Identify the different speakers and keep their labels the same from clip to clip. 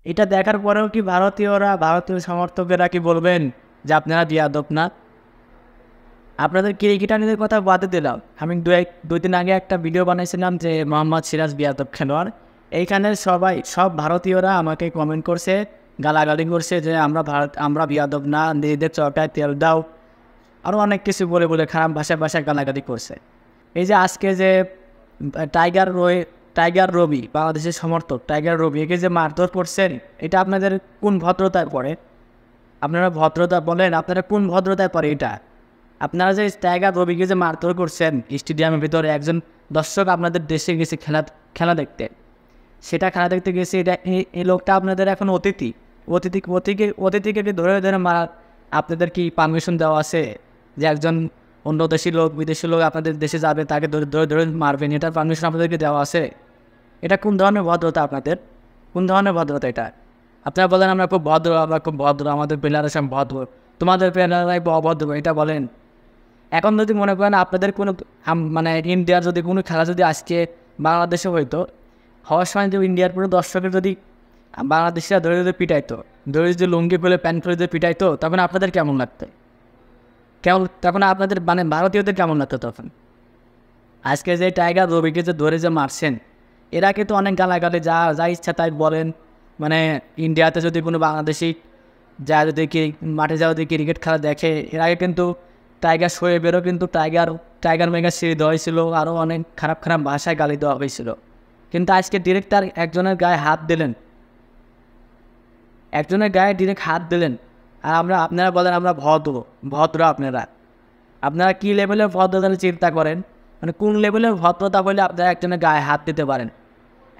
Speaker 1: এটা দেখার পরেও কি ভারতীয় সমর্থকেরা কি বলবেন যে আপনারা বিয়াদব না? আপনাদের ক্রিকেটারদের কথা বাদে দিলাম, আমি দুই দিন আগে একটা ভিডিও বানাইছিলাম যে মোহাম্মদ সিরাজ বিয়াদব খেলোয়াড়। এইখানে সব ভারতীয়রা আমাকে কমেন্ট করছে, গালাগালি করছে যে আমরা বিয়াদব না, নিজেদের চরকায় তেল দাও, আরও অনেক কিছু বলে বলে খারাপ ভাষায় গালাগালি করছে। এই যে আজকে যে টাইগার রবি, বাংলাদেশের সমর্থক টাইগার রবি, একে যে মারধর করছেন, এটা আপনাদের কোন ভদ্রতায় পড়ে? আপনারা ভদ্রতা বলেন, আপনারা কোন ভদ্রতায় পড়ে এটা? আপনারা যে টাইগার রবিকে যে মারধর করছেন স্টেডিয়ামের ভিতরে, একজন দর্শক আপনাদের দেশে গেছে খেলা দেখতে, সেটা খেলা দেখতে গেছে, এটা এই লোকটা আপনাদের এখন অতিথিকে ধরে ধরে মারা আপনাদের কি পারমিশন দেওয়া আছে যে একজন অন্য বিদেশি লোক আপনাদের দেশে যাবে, তাকে ধরে ধরে ধরে মারবেন? এটার পারমিশন আপনাদেরকে দেওয়া আছে? এটা কোন ধরনের ভদ্রতা আপনাদের? কোন ধরনের ভদ্রতা এটা? আপনারা বলেন আমরা খুব ভদ্র, আমাদের প্লেয়াররা সব ভদ্র, তোমাদের প্লেয়াররাই অভদ্র, এটা বলেন। এখন যদি মনে করেন আপনাদের কোনো মানে ইন্ডিয়ার যদি কোনো খেলা যদি আজকে বাংলাদেশে হইতো, হওয়ার সময় যদি ইন্ডিয়ার পুরো দর্শকের যদি বাংলাদেশিরা ধরে ধরে পিটাইতো, ধরে যদি লুঙ্গি খুলে প্যান্ট খুলে যদি পিটাইতো, তখন আপনাদের কেমন লাগতো? তখন আপনাদের মানে ভারতীয়দের কেমন লাগতো তখন? আজকে যে টাইগার রবিকে যে ধরে যে মারছেন, এরা কিন্তু অনেক গালাগালি যা ইচ্ছা তাই বলেন। মানে ইন্ডিয়াতে যদি কোনো বাংলাদেশি যদি মাঠে যদি ক্রিকেট খেলা দেখে, এর আগে কিন্তু টাইগার শোয়েবেরও কিন্তু টাইগার মেগা সিঁড়ি দেওয়া হয়েছিল, আরও অনেক খারাপ ভাষায় গালি দেওয়া হয়েছিল। কিন্তু আজকে ডিরেক্ট তার একজনের গায়ে হাত দিলেন, আর আপনারা বলেন আমরা ভদ্র। আপনারা কী লেভেলের ভদ্রতা চিন্তা করেন? মানে কোন লেভেলের ভদ্রতা বলে আপনারা একজনের গায়ে হাত দিতে পারেন?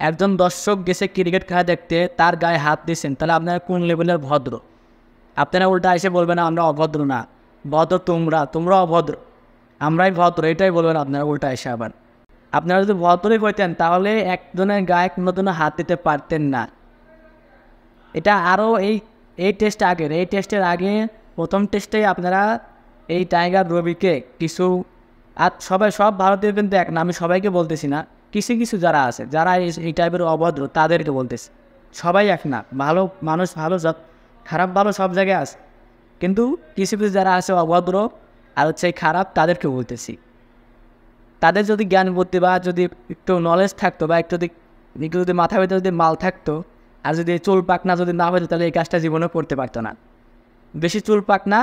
Speaker 1: একজন দর্শক গেছে ক্রিকেট খেলা দেখতে, তার গায়ে হাত দিয়েছেন, তাহলে আপনারা কোন লেভেলের ভদ্র? আপনারা উল্টা এসে বলবেন আমরা অভদ্র না, ভদ্র তোমরা অভদ্র, আমরাই ভদ্র, এটাই বলবেন আপনারা উল্টা এসে। আবার আপনারা যদি ভদ্রই হইতেন তাহলে একজনের গায়ে কোনোদিনও হাত দিতে পারতেন না। এটা আরও এই টেস্টের আগে প্রথম টেস্টেই আপনারা এই টাইগার রবিকে কিছু, আর সব ভারতীয় কিন্তু এক না, আমি সবাইকে বলতেছি না, কিছু যারা আছে যারা এই টাইপের অভদ্র তাদেরকে বলতেছি। সবাই এক না, ভালো মানুষ খারাপ ভালো সব জায়গায় আছে, কিন্তু কিছু যারা আছে অভদ্র আর হচ্ছে খারাপ, তাদেরকে বলতেছি। তাদের যদি জ্ঞান বুদ্ধি বা যদি একটু নলেজ থাকতো, বা একটু যদি মাথা ভিতরে যদি মাল থাকতো, আর যদি চুল পাকনা যদি না হতো, তাহলে এই কাজটা জীবনেও করতে পারতো না। বেশি চুল পাকনা,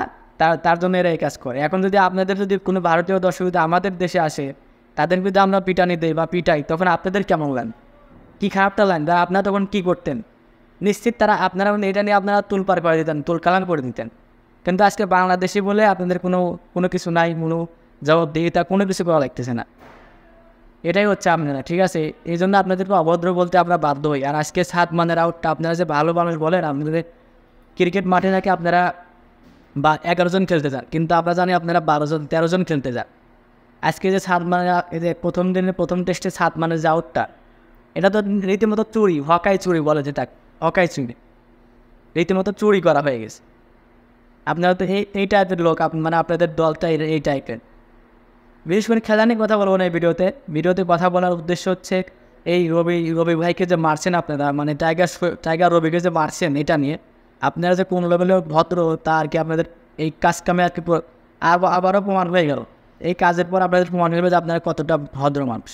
Speaker 1: তার জন্য এরা এই কাজ করে। এখন যদি আপনাদের যদি কোনো ভারতীয় দর্শক যদি আমাদের দেশে আসে, তাদের যদি আমরা পিটানি দেই বা পিটাই, তখন আপনাদের কেমন লাগ, কী খারাপটা লাগ? আপনারা তখন কী করতেন? নিশ্চিত আপনারা এটা নিয়ে আপনারা তুলপার করে দিতেন, তুলকালান করে দিতেন। কিন্তু আজকে বাংলাদেশি বলে আপনাদের কোনো কিছু নাই, কোনো জবাবদিহিতা কোনো কিছু করা লাগতেছে না। এটাই হচ্ছে আপনারা, ঠিক আছে? এই জন্য আপনাদেরকে অভদ্র বলতে আমরা বাধ্য হই। আর আজকে 7 মানের আউটটা আপনারা যে ভালো মানুষ বলেন, আপনাদের ক্রিকেট মাঠে নাকি আপনারা 11 জন খেলতে যান, কিন্তু আমরা জানি আপনারা 13 জন খেলতে যান। আজকে যে 7 মানে প্রথম টেস্টে 7 মানের যে আউটটা, এটা তো রীতিমতো চুরি, হকাই চুরি বলে যেটা, হকাই চুরি, রীতিমতো চুরি করা হয়ে গেছে। আপনারা তো এই টাইপের লোক, মানে আপনাদের দলটা এই টাইপের। বিশেষ করে খেলা নিয়ে কথা বলবো না এই ভিডিওতে কথা বলার উদ্দেশ্য হচ্ছে এই রবি ভাইকে যে মারছেন আপনারা, মানে টাইগার রবিকে যে মারছেন, এটা নিয়ে আপনারা যে কোন লেভেলে ভদ্র, তা আর কি আপনাদের এই কামে আর কি আবারও প্রমাণ হয়ে গেল। এই কাজের পর আপনাদের প্রমাণ হয়ে যাবে যে আপনারা কতটা ভদ্র মানুষ।